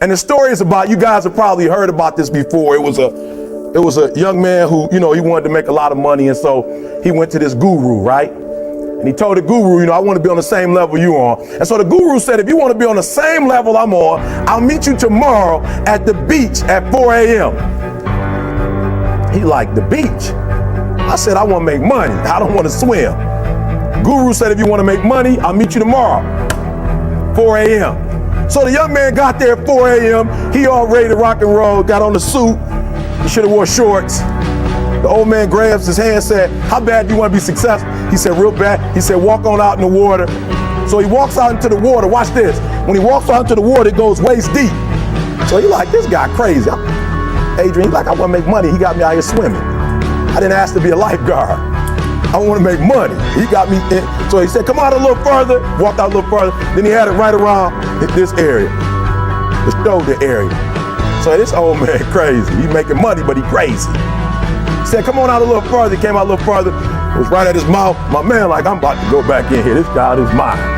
And the story is about, you guys have probably heard about this before. It was a young man who, he wanted to make a lot of money. And so he went to this guru, right? And he told the guru, I want to be on the same level you on. And so the guru said, if you want to be on the same level I'm on, I'll meet you tomorrow at the beach at 4 a.m. He like, the beach? I said, I want to make money. I don't want to swim. Guru said, if you want to make money, I'll meet you tomorrow, 4 a.m. So the young man got there at 4 a.m. He all ready to rock and roll, got on the suit. He should have wore shorts. The old man grabs his hand and said, how bad do you want to be successful? He said, real bad. He said, walk on out in the water. So he walks out into the water. Watch this. When he walks out into the water, it goes waist deep. So he like, this guy crazy. Adrian, he like, I want to make money. He got me out here swimming. I didn't ask to be a lifeguard. I want to make money. He got me in. So he said, come out a little further. Walked out a little further. Then he had it right around this area, the shoulder area. So this old man crazy. He making money, but he crazy. He said, come on out a little further. He came out a little further. It was right at his mouth. My man like, I'm about to go back in here. This guy is mine.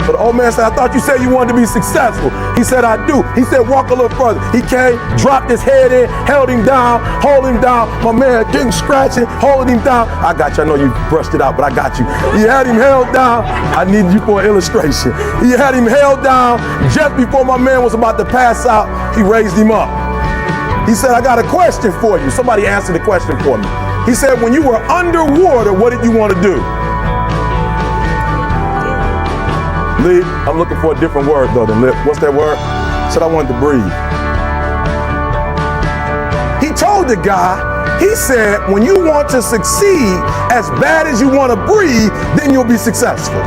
So the old man said, I thought you said you wanted to be successful. He said, I do. He said, walk a little further. He came, dropped his head in, held him down, hold him down. My man getting scratching, holding him down. I got you. I know you brushed it out, but I got you. He had him held down. I need you for an illustration. He had him held down. Just before my man was about to pass out, he raised him up. He said, I got a question for you. Somebody answer the question for me. He said, when you were underwater, what did you want to do? Lee, I'm looking for a different word though than lip. What's that word? Said I wanted to breathe. He told the guy, he said, when you want to succeed as bad as you want to breathe, then you'll be successful.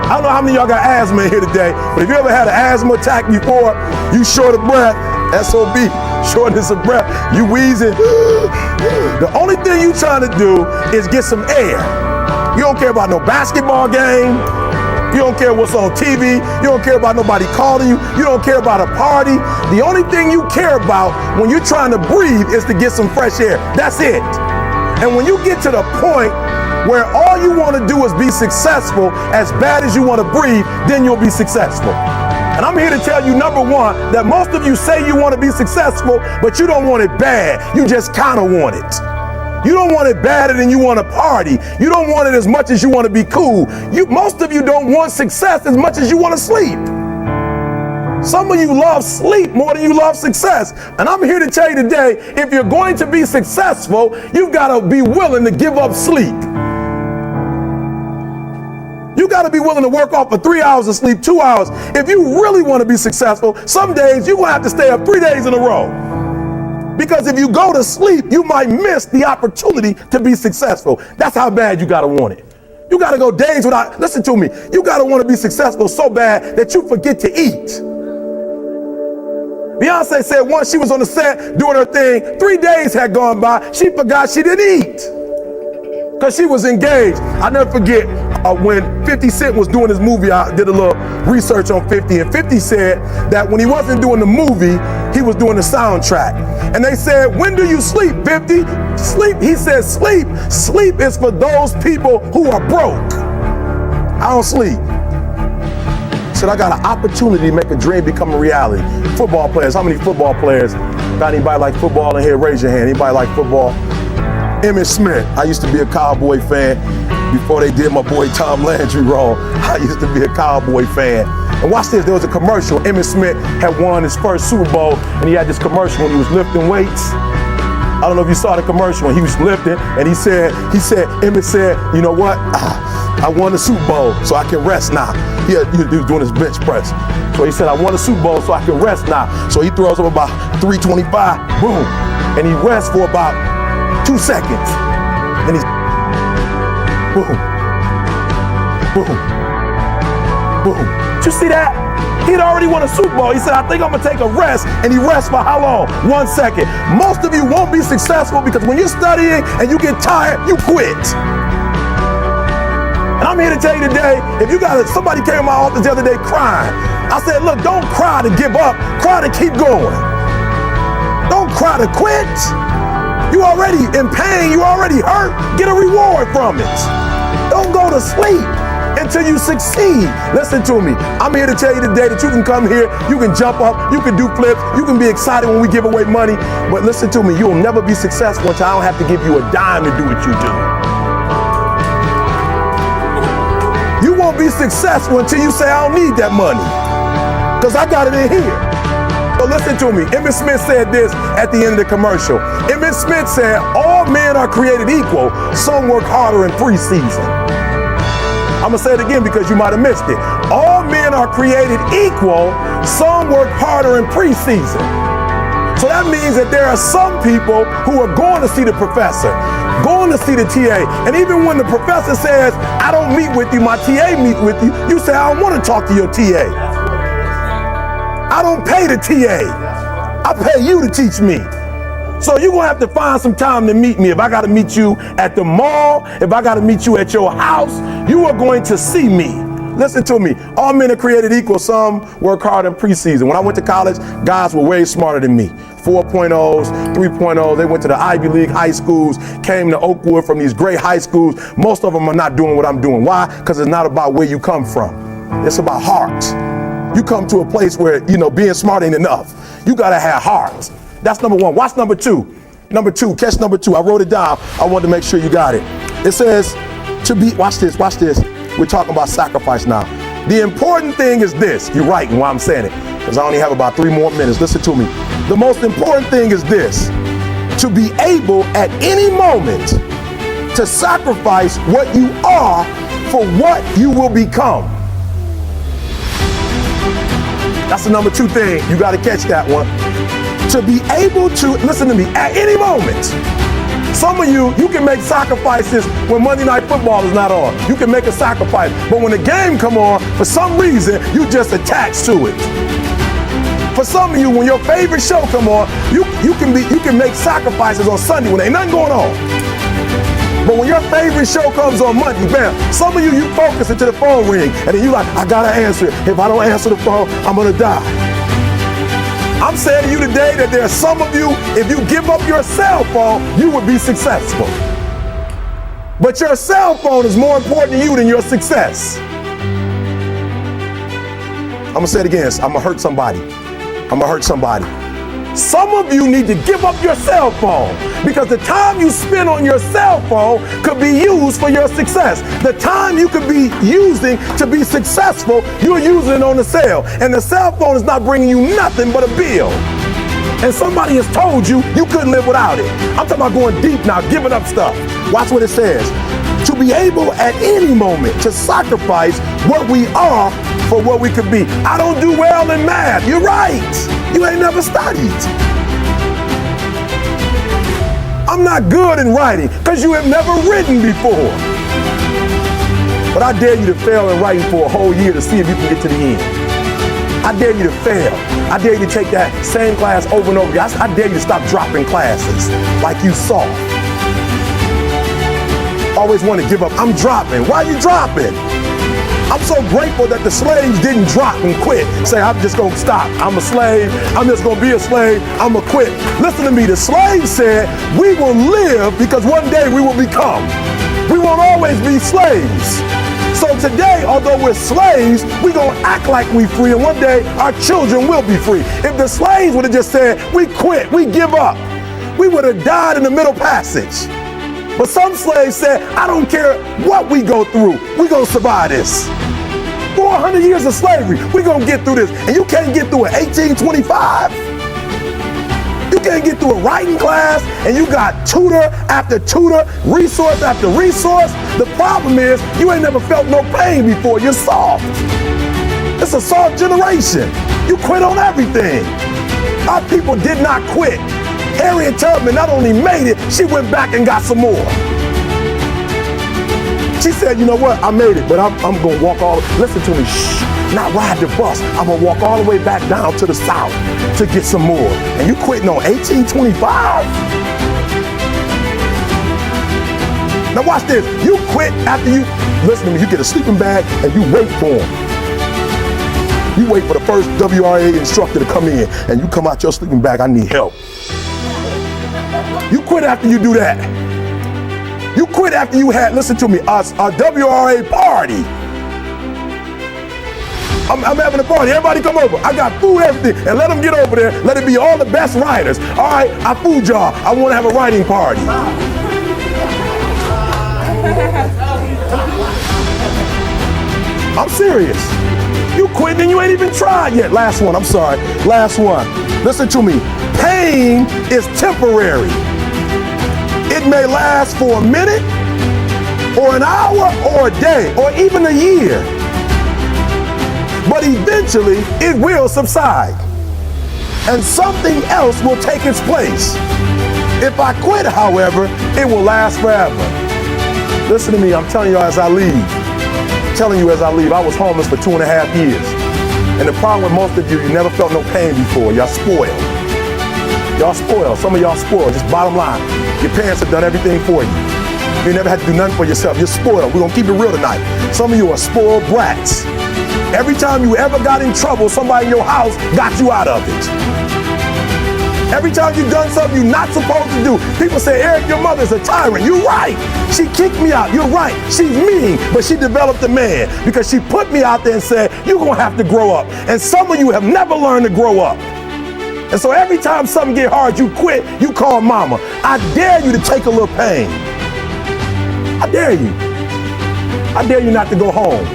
I don't know how many of y'all got asthma in here today, but if you ever had an asthma attack before, you short of breath, SOB, shortness of breath, you wheezing. The only thing you trying to do is get some air. You don't care about no basketball game. You don't care what's on TV. You don't care about nobody calling you. You don't care about a party. The only thing you care about when you're trying to breathe is to get some fresh air. That's it. And when you get to the point where all you want to do is be successful as bad as you want to breathe, then you'll be successful. And I'm here to tell you, number one, that most of you say you want to be successful, but you don't want it bad. You just kind of want it. You don't want it badder than you want to party. You don't want it as much as you want to be cool. Most of you don't want success as much as you want to sleep. Some of you love sleep more than you love success. And I'm here to tell you today, if you're going to be successful, you've got to be willing to give up sleep. You got to be willing to work off for 3 hours of sleep, 2 hours. If you really want to be successful, some days you're going to have to stay up 3 days in a row. Because if you go to sleep, you might miss the opportunity to be successful. That's how bad you got to want it. You got to go days without, listen to me, you got to want to be successful so bad that you forget to eat. Beyonce said once she was on the set doing her thing, 3 days had gone by, she forgot she didn't eat. Because she was engaged. I never forget when 50 Cent was doing his movie, I did a little research on 50, and 50 said that when he wasn't doing the movie, he was doing the soundtrack. And they said, when do you sleep, 50? Sleep, he said, sleep. Sleep is for those people who are broke. I don't sleep. He said, I got an opportunity to make a dream become a reality. Football players, how many football players? Got anybody like football in here? Raise your hand. Anybody like football? Emmitt Smith. I used to be a Cowboy fan before they did my boy Tom Landry wrong. I used to be a Cowboy fan. And watch this, there was a commercial. Emmitt Smith had won his first Super Bowl, and he had this commercial when he was lifting weights. I don't know if you saw the commercial when he was lifting, and Emmitt said, you know what? I won the Super Bowl, so I can rest now. He was doing his bench press. So he said, I won the Super Bowl, so I can rest now. So he throws up about 325, boom, and he rests for about 2 seconds. Then he's boom, boom, boom. Did you see that? He'd already won a Super Bowl. He said, I think I'm gonna take a rest, and he rests for how long? 1 second. Most of you won't be successful because when you're studying and you get tired, you quit. And I'm here to tell you today, if you got somebody came in my office the other day crying. I said, look, don't cry to give up, cry to keep going. Don't cry to quit. You already in pain, you already hurt, get a reward from it. Don't go to sleep until you succeed. Listen to me. I'm here to tell you today that you can come here, you can jump up, you can do flips, you can be excited when we give away money. But listen to me, you'll never be successful until I don't have to give you a dime to do what you do. You won't be successful until you say, I don't need that money, because I got it in here. So listen to me. Emmett Smith said this at the end of the commercial. Emmett Smith said, all men are created equal. Some work harder in preseason. I'm going to say it again because you might have missed it. All men are created equal. Some work harder in preseason. So that means that there are some people who are going to see the professor, going to see the TA. And even when the professor says, I don't meet with you, my TA meets with you, you say, I don't want to talk to your TA. I don't pay the TA. I pay you to teach me. So you're going to have to find some time to meet me. If I got to meet you at the mall, if I got to meet you at your house, you are going to see me. Listen to me. All men are created equal. Some work hard in preseason. When I went to college, guys were way smarter than me. 4.0s, 3.0s. They went to the Ivy League high schools, came to Oakwood from these great high schools. Most of them are not doing what I'm doing. Why? Because it's not about where you come from. It's about heart. You come to a place where, being smart ain't enough. You got to have heart. That's number one. Watch number two. Number two, catch number two. I wrote it down. I wanted to make sure you got it. It says to be, watch this. We're talking about sacrifice now. The important thing is this. You're right in why I'm saying it, because I only have about 3 more minutes. Listen to me. The most important thing is this: to be able at any moment to sacrifice what you are for what you will become. That's the number 2 thing. You got to catch that one. To be able to, listen to me, at any moment. Some of you can make sacrifices when Monday Night Football is not on. You can make a sacrifice. But when the game come on, for some reason, you just attached to it. For some of you, when your favorite show come on, you can make sacrifices on Sunday when ain't nothing going on. But when your favorite show comes on Monday, bam, some of you focus until the phone ring, and then you like, I gotta answer it. If I don't answer the phone, I'm gonna die. I'm saying to you today that there are some of you, if you give up your cell phone, you would be successful. But your cell phone is more important to you than your success. I'm gonna say it again. I'm gonna hurt somebody. Some of you need to give up your cell phone, because the time you spend on your cell phone could be used for your success. The time you could be using to be successful, you're using it on the cell. And the cell phone is not bringing you nothing but a bill. And somebody has told you you couldn't live without it. I'm talking about going deep now, giving up stuff. Watch what it says. To be able at any moment to sacrifice what we are for what we could be. I don't do well in math. You're right. You ain't never studied. I'm not good in writing because you have never written before. But I dare you to fail in writing for a whole year to see if you can get to the end. I dare you to fail. I dare you to take that same class over and over again. I dare you to stop dropping classes like you saw. Always want to give up. I'm dropping. Why are you dropping? I'm so grateful that the slaves didn't drop and quit. Say, I'm just going to stop. I'm a slave. I'm just going to be a slave. I'm going to quit. Listen to me. The slaves said, we will live because one day we will become. We won't always be slaves. So today, although we're slaves, we're going to act like we're free, and one day our children will be free. If the slaves would have just said, we quit, we give up, we would have died in the Middle Passage. But some slaves said, I don't care what we go through, we're going to survive this. 400 years of slavery, we're going to get through this. And you can't get through it 1825. You can't get through a writing class, and you got tutor after tutor, resource after resource. The problem is, you ain't never felt no pain before. You're soft. It's a soft generation. You quit on everything. Our people did not quit. Harriet Tubman not only made it, she went back and got some more. She said, you know what, I made it, but I'm going to walk all, listen to me, shh, not ride the bus. I'm going to walk all the way back down to the South to get some more. And you quitting on 1825? Now watch this. You quit after you, listen to me, you get a sleeping bag and you wait for him. You wait for the first WRA instructor to come in, and you come out your sleeping bag, I need help. You quit after you do that. You quit after you had, listen to me, a WRA party. I'm having a party. Everybody come over. I got food, everything. And let them get over there. Let it be all the best writers. All right, I fooled y'all. I want to have a writing party. I'm serious. You quit and you ain't even tried yet. Last one, I'm sorry. Last one. Listen to me. Pain is temporary. It may last for a minute, or an hour, or a day, or even a year. But eventually, it will subside. And something else will take its place. If I quit, however, it will last forever. Listen to me, I'm telling you as I leave. I was homeless for 2.5 years. And the problem with most of you never felt no pain before. Y'all spoiled. Y'all spoiled. Some of y'all spoiled. Just bottom line. Your parents have done everything for you. You never had to do nothing for yourself. You're spoiled. We're going to keep it real tonight. Some of you are spoiled brats. Every time you ever got in trouble, somebody in your house got you out of it. Every time you've done something you're not supposed to do, people say, Eric, your mother's a tyrant. You're right. She kicked me out. You're right. She's mean, but she developed a man because she put me out there and said, you're going to have to grow up. And some of you have never learned to grow up. And so every time something get hard, you quit, you call mama. I dare you to take a little pain. I dare you. I dare you not to go home.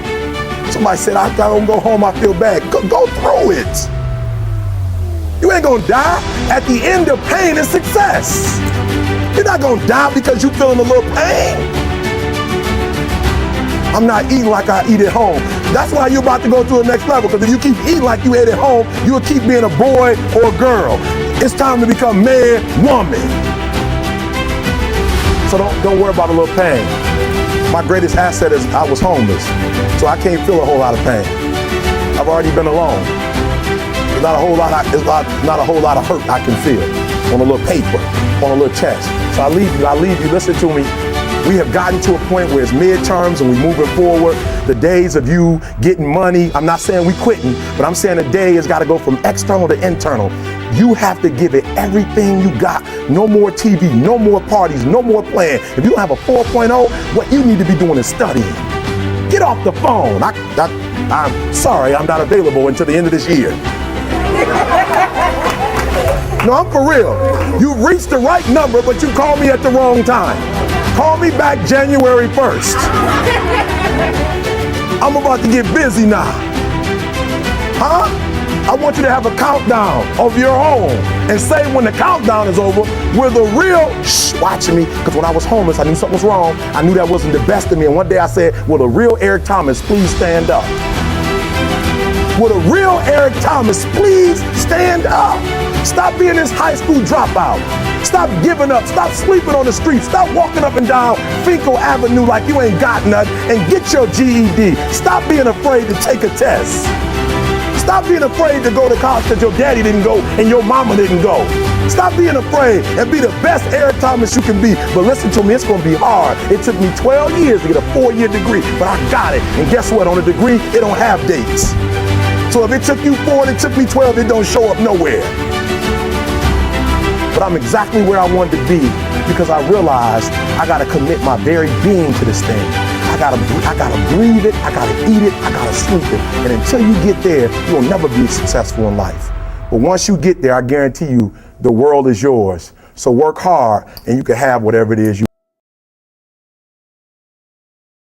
Somebody said, I don't go home, I feel bad. Go through it. You ain't gonna die. At the end of pain is success. You're not gonna die because you're feeling a little pain. I'm not eating like I eat at home. That's why you're about to go to the next level, because if you keep eating like you ate at home, you'll keep being a boy or a girl. It's time to become man, woman. So don't worry about a little pain. My greatest asset is I was homeless, so I can't feel a whole lot of pain. I've already been alone. There's not a whole lot of hurt I can feel on a little paper, on a little chest. So I leave you, listen to me. We have gotten to a point where it's midterms and we're moving forward. The days of you getting money, I'm not saying we quitting, but I'm saying the day has got to go from external to internal. You have to give it everything you got. No more TV, no more parties, no more playing. If you don't have a 4.0, what you need to be doing is studying. Get off the phone. I'm sorry, I'm not available until the end of this year. No, I'm for real. You reached the right number, but you called me at the wrong time. Call me back January 1st. I'm about to get busy now. Huh? I want you to have a countdown of your own and say when the countdown is over, we're the real, watch me, because when I was homeless, I knew something was wrong. I knew that wasn't the best of me. And one day I said, will the real Eric Thomas please stand up? Will the real Eric Thomas please stand up? Stop being this high school dropout. Stop giving up. Stop sleeping on the street. Stop walking up and down Finkel Avenue like you ain't got nothing, and get your GED. Stop being afraid to take a test. Stop being afraid to go to college because your daddy didn't go and your mama didn't go. Stop being afraid and be the best Eric Thomas you can be. But listen to me, it's going to be hard. It took me 12 years to get a 4-year degree, but I got it. And guess what? On a degree, it don't have dates. So if it took you 4 and it took me 12, it don't show up nowhere. But I'm exactly where I wanted to be because I realized I got to commit my very being to this thing. I gotta breathe it, I gotta eat it, I gotta sleep it. And until you get there, you'll never be successful in life. But once you get there, I guarantee you, the world is yours. So work hard and you can have whatever it is you